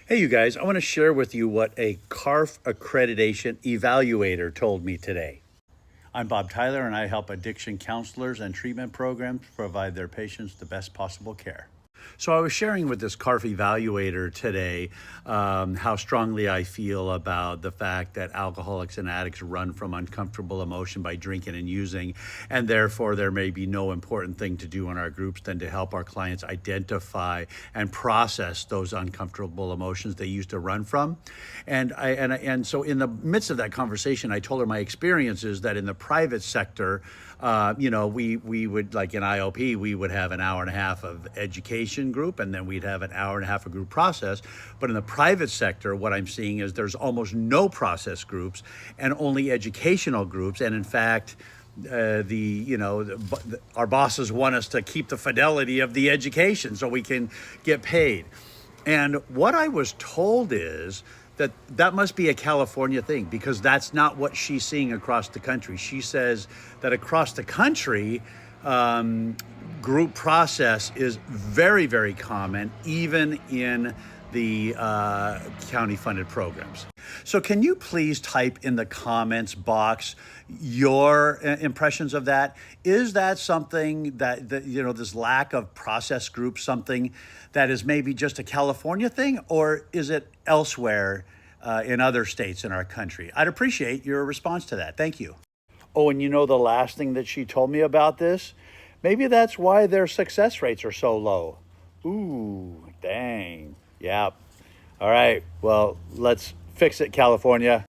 Hey, you guys, I want to share with you what a CARF accreditation evaluator told me today. I'm Bob Tyler, and I help addiction counselors and treatment programs provide their patients the best possible care. So I was sharing with this CARF evaluator today how strongly I feel about the fact that alcoholics and addicts run from uncomfortable emotion by drinking and using, and therefore there may be no important thing to do in our groups than to help our clients identify and process those uncomfortable emotions they used to run from. And so in the midst of that conversation, I told her my experience is that in the private sector, we would, like in IOP, we would have an hour and a half of education group, and then we'd have an hour and a half of group process. But in the private sector, what I'm seeing is there's almost no process groups and only educational groups. And in fact, our bosses want us to keep the fidelity of the education so we can get paid. And what I was told is that must be a California thing, because that's not what she's seeing across the country. She says that across the country, group process is very, very common, even in the county-funded programs. So can you please type in the comments box your impressions of that? Is that something that this lack of process group, something that is maybe just a California thing, or is it elsewhere in other states in our country? I'd appreciate your response to that. Thank you. Oh, and the last thing that she told me about this, maybe that's why their success rates are so low. Ooh, dang. Yeah. All right. Well, let's fix it, California.